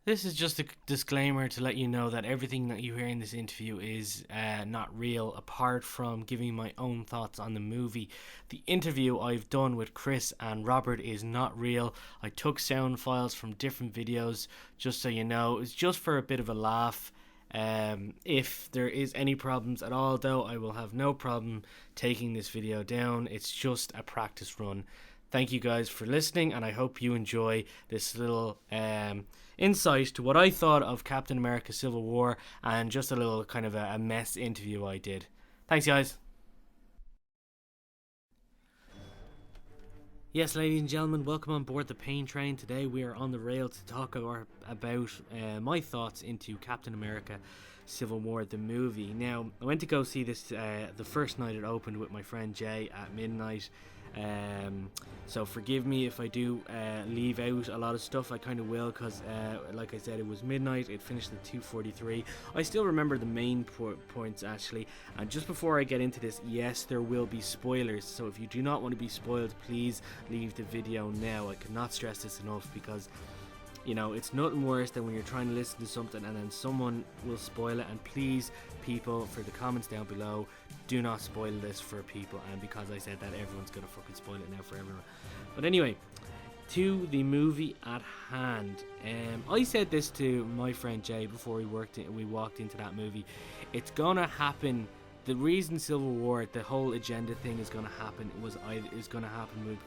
This is just a disclaimer to let you know that everything that you hear in this interview is not real, apart from giving my own thoughts on the movie. The interview I've done with Chris and Robert is not real. I took sound files from different videos, just so you know. It's just for a bit of a laugh. If there is any problems at all, though, I will have no problem taking this video down. It's just a practice run. Thank you guys for listening, and I hope you enjoy this little insight to what I thought of Captain America Civil War, and just a little kind of a mess interview I did. Thanks, guys. Yes, ladies and gentlemen, welcome on board the Paynetrain. Today we are on the rail to talk about my thoughts into Captain America Civil War, the movie. Now, I went to go see this the first night it opened with my friend Jay at midnight. So forgive me if I do leave out a lot of stuff. I kind of will, because like I said, it was midnight. It finished at 2:43. I still remember the main points, actually. And just before I get into this, yes, there will be spoilers, so if you do not want to be spoiled, please leave the video now. I cannot stress this enough, because it's nothing worse than when you're trying to listen to something and then someone will spoil it. And please, people, for the comments down below, do not spoil this for people. And because I said that, everyone's gonna fucking spoil it now for everyone. But anyway, to the movie at hand. I said this to my friend Jay before we walked into that movie. It's gonna happen. The reason Civil War, the whole agenda thing is going to happen,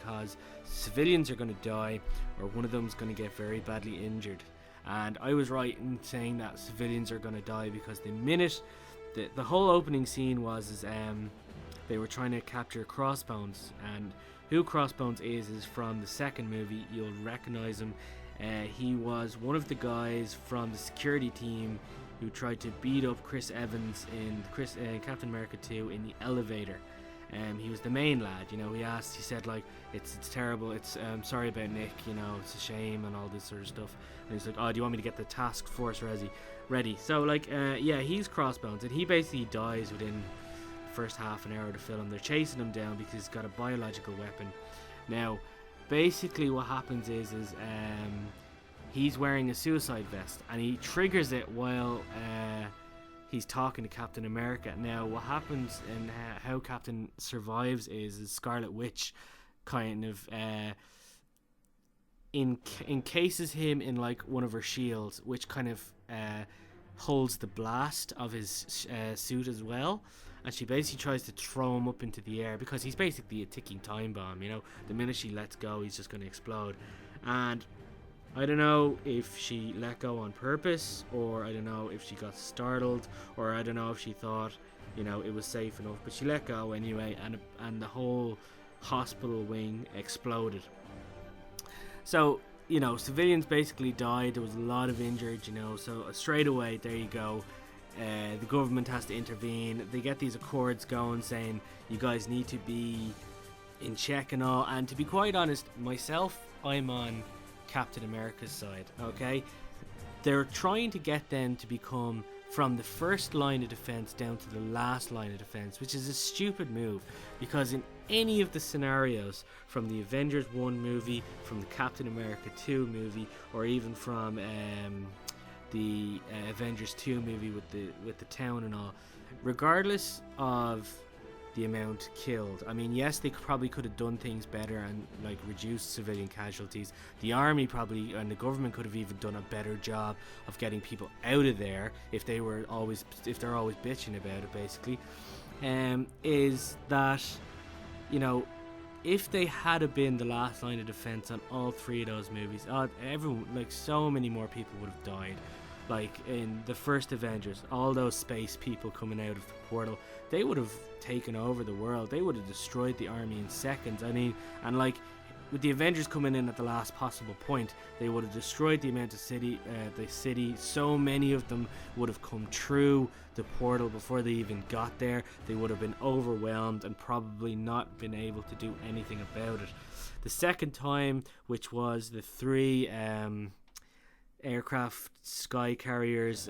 because civilians are going to die, or one of them is going to get very badly injured. And I was right in saying that civilians are going to die, because the minute the whole opening scene was they were trying to capture Crossbones, and who Crossbones is from the second movie. You'll recognize him. He was one of the guys from the security team who tried to beat up Chris Evans in Captain America 2 in the elevator. He was the main lad. He said, like, it's terrible, it's sorry about Nick, it's a shame and all this sort of stuff. And he's like, oh, do you want me to get the task force ready? So, like, he's Crossbones, and he basically dies within the first half an hour of the film. They're chasing him down because he's got a biological weapon. Now, basically what happens is he's wearing a suicide vest, and he triggers it while he's talking to Captain America. Now, what happens and how Captain survives is Scarlet Witch kind of encases him in, like, one of her shields, which kind of holds the blast of his suit as well. And she basically tries to throw him up into the air, because he's basically a ticking time bomb. The minute she lets go, he's just going to explode. And I don't know if she let go on purpose, or I don't know if she got startled, or I don't know if she thought, it was safe enough. But she let go anyway, and the whole hospital wing exploded. So, civilians basically died. There was a lot of injured, so straight away, there you go. The government has to intervene. They get these accords going saying, you guys need to be in check and all. And to be quite honest, myself, I'm on Captain America's side, okay? They're trying to get them to become from the first line of defense down to the last line of defense, which is a stupid move, because in any of the scenarios, from the Avengers 1 movie, from the Captain America 2 movie, or even from the Avengers 2 movie with the town and all, regardless of the amount killed, I mean, yes, they probably could have done things better and, like, reduced civilian casualties. The army probably, and the government, could have even done a better job of getting people out of there if they're always bitching about it, basically. Is that, if they had been the last line of defense on all three of those movies, everyone, like, so many more people would have died. Like in the first Avengers, all those space people coming out of the portal, they would have taken over the world. They would have destroyed the army in seconds. I mean, and like with the Avengers coming in at the last possible point, they would have destroyed the city. So many of them would have come through the portal before they even got there. They would have been overwhelmed and probably not been able to do anything about it. The second time, which was the three aircraft sky carriers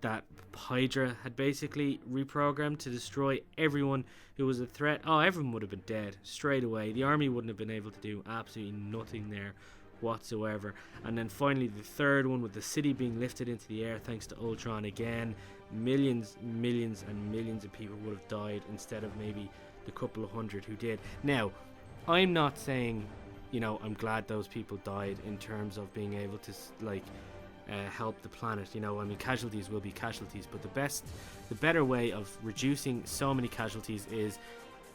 that Hydra had basically reprogrammed to destroy everyone who was a threat. Everyone would have been dead straight away. The army wouldn't have been able to do absolutely nothing there whatsoever. And then finally the third one, with the city being lifted into the air thanks to Ultron again, millions and millions of people would have died instead of maybe the couple of hundred who did. Now, I'm not saying, I'm glad those people died in terms of being able to help the planet. Casualties will be casualties, but the better way of reducing so many casualties is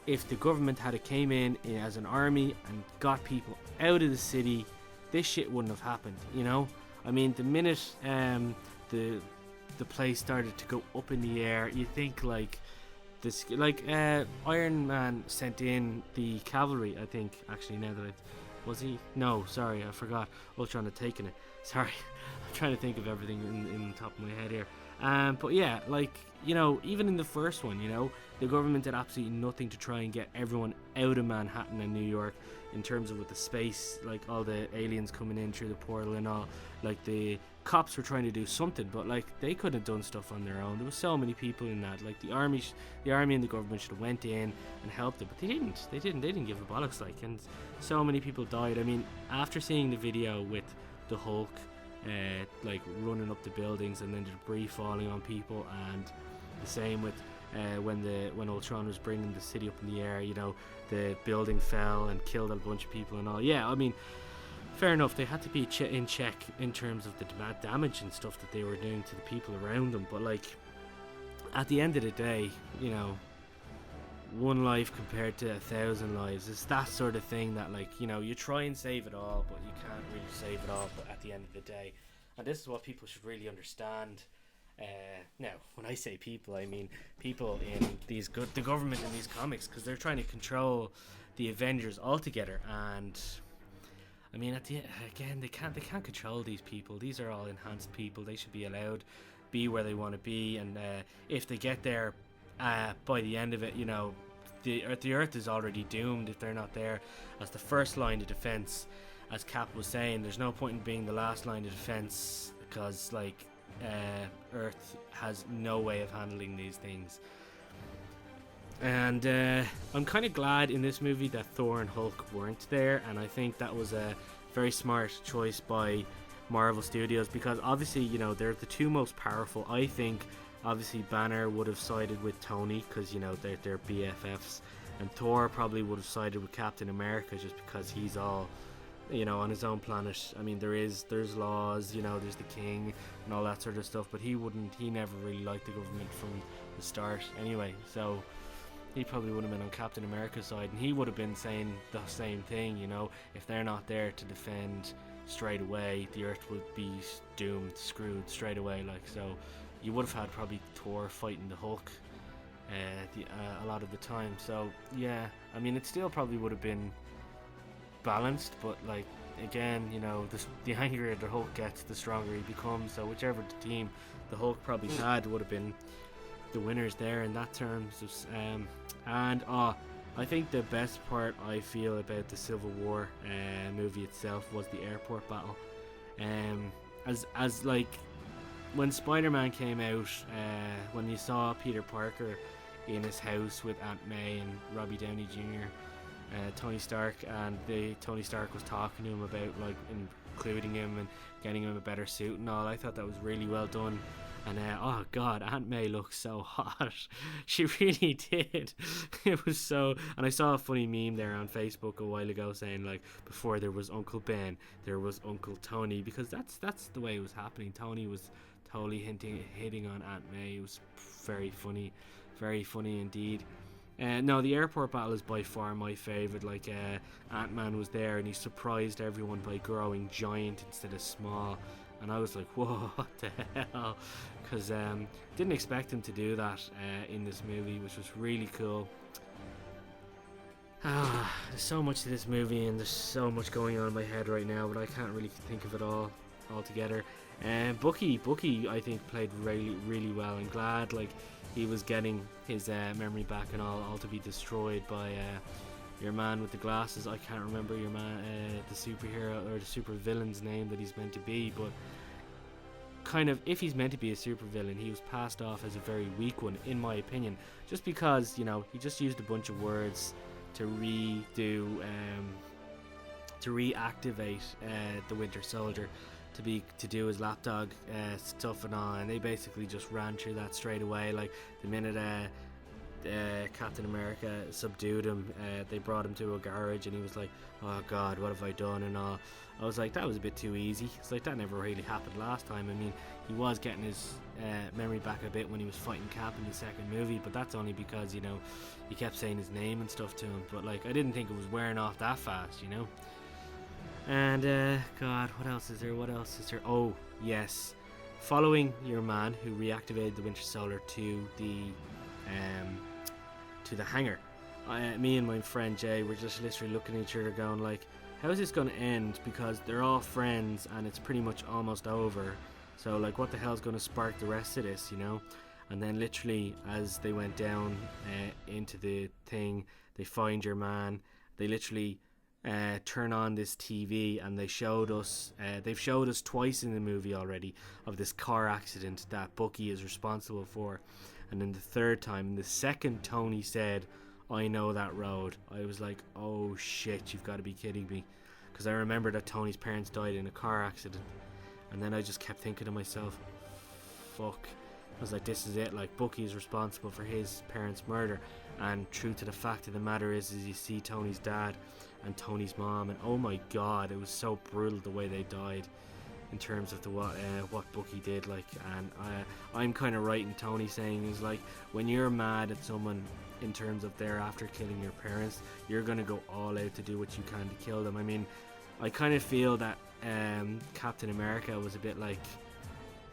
if the government had came in as an army and got people out of the city. This shit wouldn't have happened. The minute the place started to go up in the air, you think Iron Man sent in the cavalry, I think, actually, now that was he? No, sorry, I forgot. Ultron had taken it. Sorry, I'm trying to think of everything in the top of my head here. But yeah, even in the first one, the government did absolutely nothing to try and get everyone out of Manhattan and New York, in terms of with the space, all the aliens coming in through the portal and all. The cops were trying to do something, but they couldn't have done stuff on their own. There was so many people in that. The army and the government should have went in and helped them, but they didn't. They didn't give a bollocks. And so many people died. After seeing the video with the Hulk, running up the buildings and then the debris falling on people, and the same with when Ultron was bringing the city up in the air, the building fell and killed a bunch of people and all. Yeah, fair enough, they had to be in check in terms of the damage and stuff that they were doing to the people around them, but at the end of the day, one life compared to 1,000 lives, it's that sort of thing that you try and save it all, but you can't really save it all. But at the end of the day, and this is what people should really understand. Now, when I say people, I mean people in the government in these comics, because they're trying to control the Avengers altogether. And again, they can't control these people. These are all enhanced people. They should be allowed be where they want to be, and if they get there by the end of it, the Earth is already doomed if they're not there as the first line of defense. As Cap was saying, there's no point in being the last line of defense, because Earth has no way of handling these things. And I'm kind of glad in this movie that Thor and Hulk weren't there, and I think that was a very smart choice by Marvel Studios, because obviously, they're the two most powerful. I think obviously Banner would have sided with Tony, because they're BFFs, and Thor probably would have sided with Captain America just because he's all on his own planet. There's laws, there's the king and all that sort of stuff, but he never really liked the government from the start anyway, so he probably would have been on Captain America's side, and he would have been saying the same thing. If they're not there to defend straight away, the Earth would be doomed, screwed straight away. So you would have had probably Thor fighting the Hulk a lot of the time. So yeah, it still probably would have been balanced, but again, the angrier the Hulk gets, the stronger he becomes. So whichever team the Hulk probably had would have been the winners there in that terms. I think the best part I feel about the Civil War movie itself was the airport battle. When Spider-Man came out, when you saw Peter Parker in his house with Aunt May and Robbie Downey Jr., Tony Stark, and Tony Stark was talking to him about including him and getting him a better suit and all. I thought that was really well done. And oh god, Aunt May looks so hot. She really did. It was so. And I saw a funny meme there on Facebook a while ago saying before there was Uncle Ben, there was Uncle Tony, because that's the way it was happening. Tony was totally hitting on Aunt May. It was very funny indeed. No, the airport battle is by far my favourite. Ant-Man was there and he surprised everyone by growing giant instead of small. And I was like, whoa, what the hell? Because didn't expect him to do that in this movie, which was really cool. There's so much to this movie, and there's so much going on in my head right now, but I can't really think of it all together. Bucky, I think, played really, really well. I'm glad he was getting his memory back and all to be destroyed by your man with the glasses. I can't remember your man, the superhero or the super villain's name that he's meant to be, but kind of, if he's meant to be a super villain, he was passed off as a very weak one, in my opinion, just because he just used a bunch of words to to reactivate the Winter Soldier to do his lapdog stuff and all, and they basically just ran through that straight away. Like the minute Captain America subdued him, they brought him to a garage, and he was like, "Oh God, what have I done?" and all. I was like, that was a bit too easy. It's like, that never really happened last time. I mean, he was getting his memory back a bit when he was fighting Cap in the second movie, but that's only because, you know, he kept saying his name and stuff to him. But like, I didn't think it was wearing off that fast, you know. And God, what else is there? Oh yes, following your man who reactivated the Winter Soldier to the hangar, me and my friend Jay were just literally looking at each other going like, how is this going to end? Because they're all friends and it's pretty much almost over. So like, what the hell is going to spark the rest of this, you know? And then literally as they went down into the thing, they find your man. They literally turn on this TV, and they've showed us twice in the movie already of this car accident that Bucky is responsible for. And then the third time, the second Tony said, "I know that road," I was like, oh shit, you've got to be kidding me. Because I remember that Tony's parents died in a car accident. And then I just kept thinking to myself, fuck. I was like, this is it. Like, Bucky is responsible for his parents' murder. And true to the fact of the matter is you see Tony's dad and Tony's mom, and oh my God, it was so brutal the way they died in terms of what Bucky did. Like, and I'm kind of right in Tony saying is like, when you're mad at someone in terms of they're after killing your parents, you're gonna go all out to do what you can to kill them. I mean, I kind of feel that Captain America was a bit like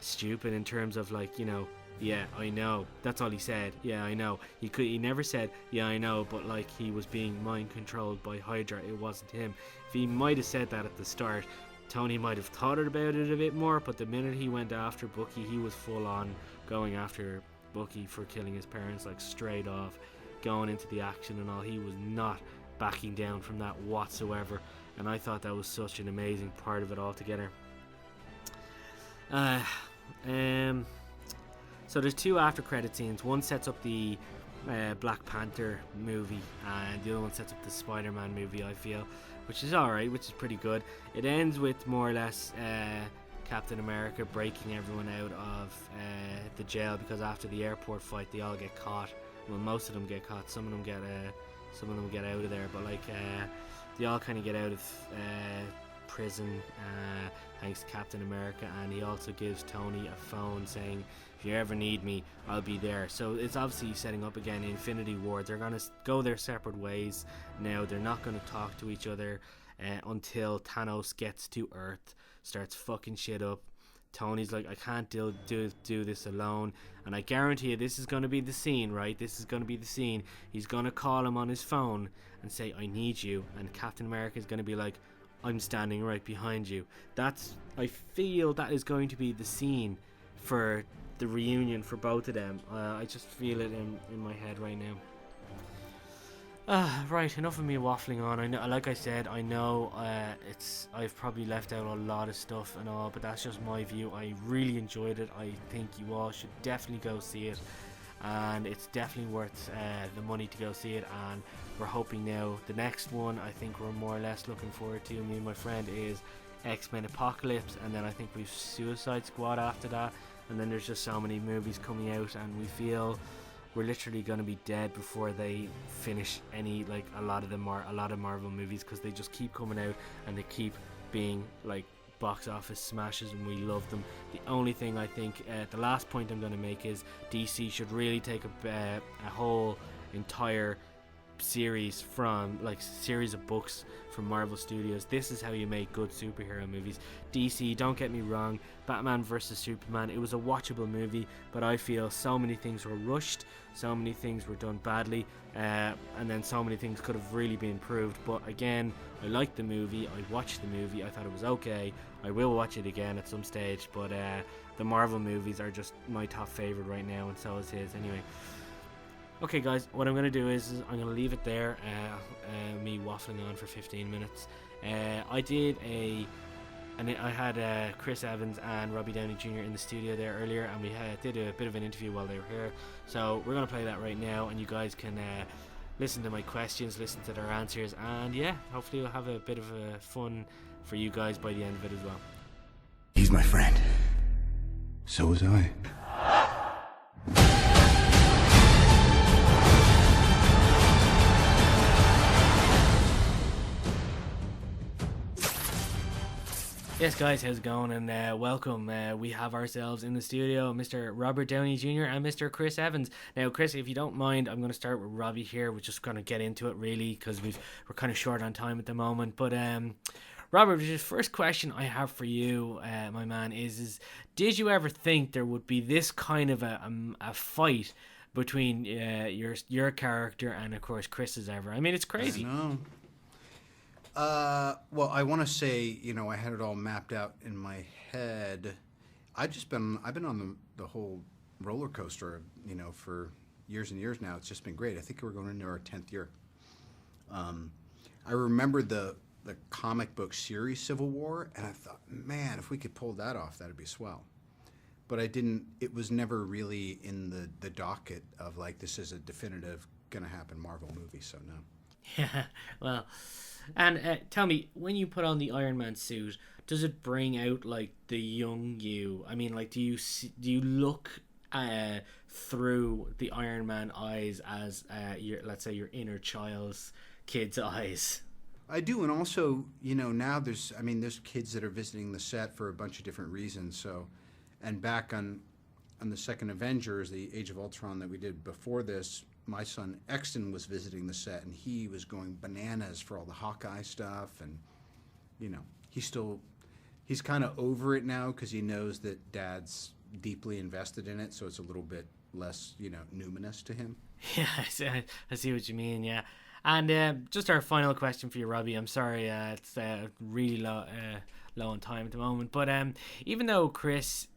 stupid in terms of like, you know, yeah, I know. That's all he said. Yeah, I know. He never said, yeah, I know, but like he was being mind controlled by Hydra. It wasn't him. If he might have said that at the start, Tony might have thought about it a bit more, but the minute he went after Bucky, he was full on going after Bucky for killing his parents, like straight off, going into the action and all. He was not backing down from that whatsoever, and I thought that was such an amazing part of it altogether. So there's two after credit scenes. One sets up the Black Panther movie, and the other one sets up the Spider-Man movie, I feel, which is alright, which is pretty good. It ends with more or less Captain America breaking everyone out of the jail, because after the airport fight they all get caught. Well, most of them get caught, some of them get out of there, but like they all kind of get out of prison thanks to Captain America, and he also gives Tony a phone saying, if you ever need me, I'll be there. So it's obviously setting up again Infinity War. They're going to go their separate ways now. They're not going to talk to each other until Thanos gets to Earth, starts fucking shit up. Tony's like, I can't do this alone, and I guarantee you this is going to be the scene, right? This is going to be the scene. He's going to call him on his phone and say, I need you, and Captain America is going to be like, I'm standing right behind you. I feel that is going to be the scene for the reunion for both of them. I just feel it in my head right now. Right, enough of me waffling on. I know, like I said, I know I've probably left out a lot of stuff and all, but that's just my view. I really enjoyed it. I think you all should definitely go see it, and it's definitely worth the money to go see it. And we're hoping now the next one, I think we're more or less looking forward to, me and my friend, is X-Men Apocalypse, and then I think we've Suicide Squad after that, and then there's just so many movies coming out, and we feel we're literally going to be dead before they finish any, like, a lot of Marvel movies, because they just keep coming out and they keep being like box office smashes, and we love them. The only thing I think, the last point I'm going to make, is DC should really take a whole entire series of books from Marvel Studios. This is how you make good superhero movies. DC, don't get me wrong, Batman vs Superman, it was a watchable movie, but I feel so many things were rushed, so many things were done badly, and then so many things could have really been improved. But again, I liked the movie, I watched the movie, I thought it was okay. I will watch it again at some stage, but the Marvel movies are just my top favorite right now, and so is his. Anyway, okay guys, what I'm going to do is I'm going to leave it there, me waffling on for 15 minutes. I had Chris Evans and Robbie Downey Jr. in the studio there earlier, and we did a bit of an interview while they were here. So we're going to play that right now, and you guys can listen to my questions, listen to their answers, and yeah, hopefully we'll have a bit of a fun for you guys by the end of it as well. He's my friend. So was I. Yes, guys, how's it going? And welcome. We have ourselves in the studio Mr. Robert Downey Jr. and Mr. Chris Evans. Now, Chris, if you don't mind, I'm going to start with Robbie here. We're just going to get into it, really, because we're kind of short on time at the moment. But Robert, the first question I have for you, my man, is did you ever think there would be this kind of a fight between your character and, of course, Chris's ever? I mean, it's crazy. I know. Well, I want to say, I had it all mapped out in my head. I've been on the whole roller coaster, for years and years now. It's just been great. I think we're going into our 10th year. I remember the comic book series Civil War, and I thought, man, if we could pull that off, that'd be swell. But it was never really in the docket of like, this is a definitive gonna happen Marvel movie, so no. Yeah, well, and tell me, when you put on the Iron Man suit, does it bring out like the young you? I mean, like, do you look through the Iron Man eyes as let's say your inner kid's eyes? I do, and also, now there's kids that are visiting the set for a bunch of different reasons. So, and back on the second Avengers, the Age of Ultron that we did before this, my son Exton was visiting the set, and he was going bananas for all the Hawkeye stuff, and he's kind of over it now because he knows that Dad's deeply invested in it, so it's a little bit less numinous to him. Yeah, I see what you mean. Yeah, and just our final question for you, Robbie. I'm sorry, it's really low on time at the moment, but even though Chris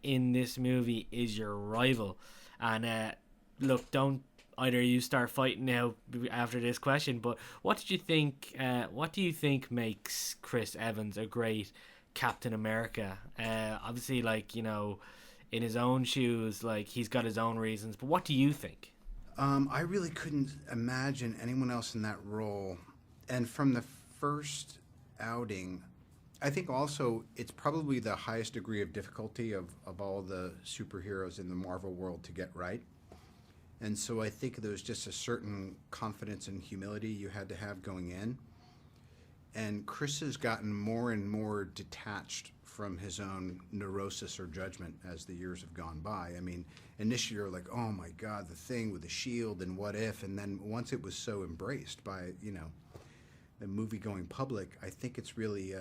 in this movie is your rival, and look, don't either you start fighting now after this question, but what do you think makes Chris Evans a great Captain America? Obviously, like, in his own shoes, like, he's got his own reasons, but what do you think? I really couldn't imagine anyone else in that role. And from the first outing, I think also it's probably the highest degree of difficulty of all the superheroes in the Marvel world to get right. And so I think there was just a certain confidence and humility you had to have going in. And Chris has gotten more and more detached from his own neurosis or judgment as the years have gone by. I mean, initially you're like, oh my God, the thing with the shield and what if, and then once it was so embraced by, the movie going public, I think it's really,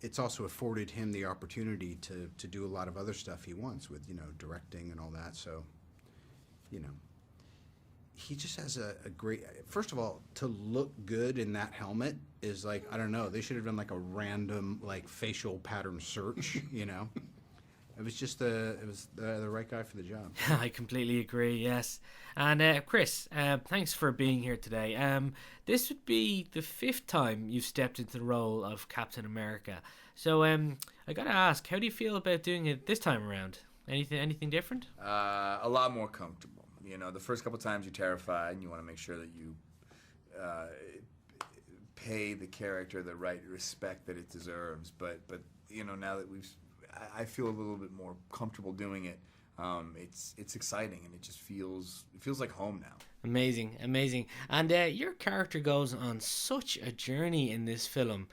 it's also afforded him the opportunity to do a lot of other stuff he wants with, directing and all that. So, he just has a great, first of all, to look good in that helmet is like, I don't know, they should have done like a random like facial pattern search, It was just the right guy for the job. I completely agree, yes. And Chris, thanks for being here today. This would be the 5th time you've stepped into the role of Captain America. So I gotta ask, how do you feel about doing it this time around? Anything different? A lot more comfortable. The first couple times you're terrified, and you want to make sure that you pay the character the right respect that it deserves. But now that I feel a little bit more comfortable doing it. It's exciting, and it just feels like home now. Amazing. And your character goes on such a journey in this film.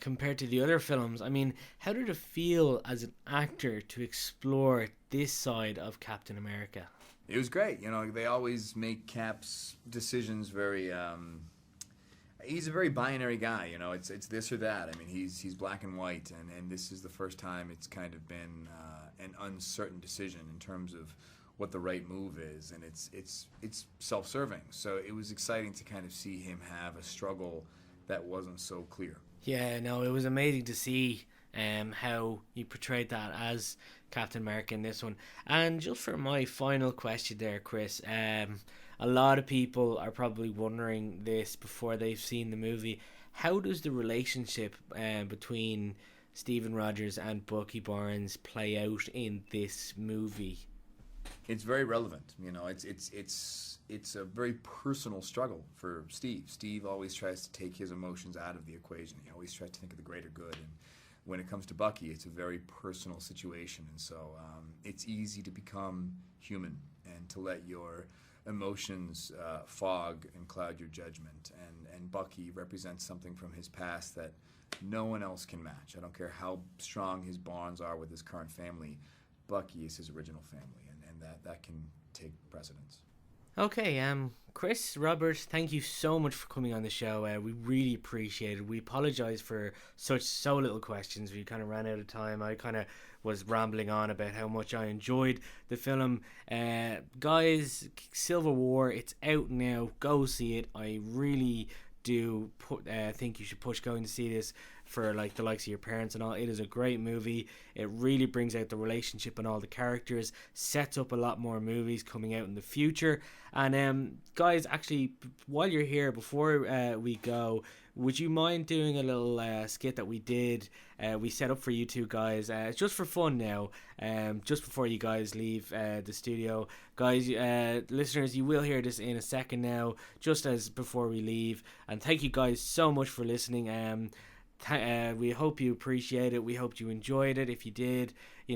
Compared to the other films, I mean, how did it feel as an actor to explore this side of Captain America? It was great. They always make Cap's decisions very. He's a very binary guy. It's this or that. I mean, he's black and white, and this is the first time it's kind of been an uncertain decision in terms of what the right move is, and it's self-serving. So it was exciting to kind of see him have a struggle that wasn't so clear. Yeah, no, it was amazing to see how you portrayed that as Captain America in this one. And just for my final question there, Chris, a lot of people are probably wondering this before they've seen the movie. How does the relationship between Stephen Rogers and Bucky Barnes play out in this movie? it's very relevant. You know, it's a very personal struggle for Steve. Steve always tries to take his emotions out of the equation. He always tries to think of the greater good. And when it comes to Bucky, it's a very personal situation. And so it's easy to become human and to let your emotions fog and cloud your judgment. And Bucky represents something from his past that no one else can match. I don't care how strong his bonds are with his current family. Bucky is his original family, and that can take precedence. Okay, Chris, Robert, thank you so much for coming on the show. We really appreciate it. We apologize for so little questions. We kind of ran out of time. I kind of was rambling on about how much I enjoyed the film. Guys, Civil War, it's out now. Go see it. I really do think you should push going to see this for like the likes of your parents and all. It is a great movie. It really brings out the relationship and all the characters, sets up a lot more movies coming out in the future. And guys, actually, while you're here, before we go, would you mind doing a little skit that we did, we set up for you two guys, just for fun now, just before you guys leave the studio. Guys, listeners, you will hear this in a second now, just as before we leave. And thank you guys so much for listening. We hope you appreciate it. We hope you enjoyed it. If you did, we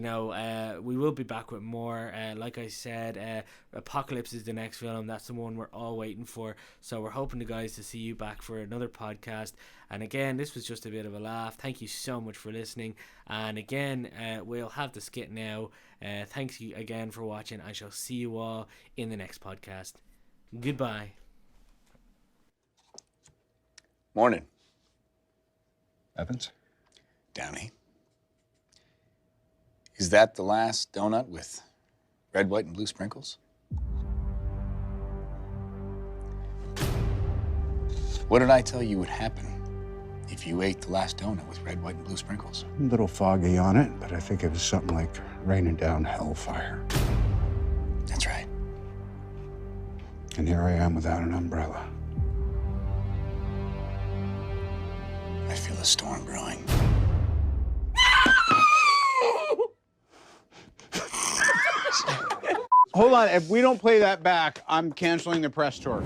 will be back with more. Like I said, Apocalypse is the next film. That's the one we're all waiting for. So we're hoping, guys, to see you back for another podcast. And again, this was just a bit of a laugh. Thank you so much for listening. And again, we'll have the skit now. Thanks you again for watching. I shall see you all in the next podcast. Goodbye. Morning. Evans? Downey. Is that the last donut with red, white, and blue sprinkles? What did I tell you would happen if you ate the last donut with red, white, and blue sprinkles? A little foggy on it, but I think it was something like raining down hellfire. That's right. And here I am without an umbrella. I feel a storm brewing. Hold on, if we don't play that back, I'm canceling the press tour.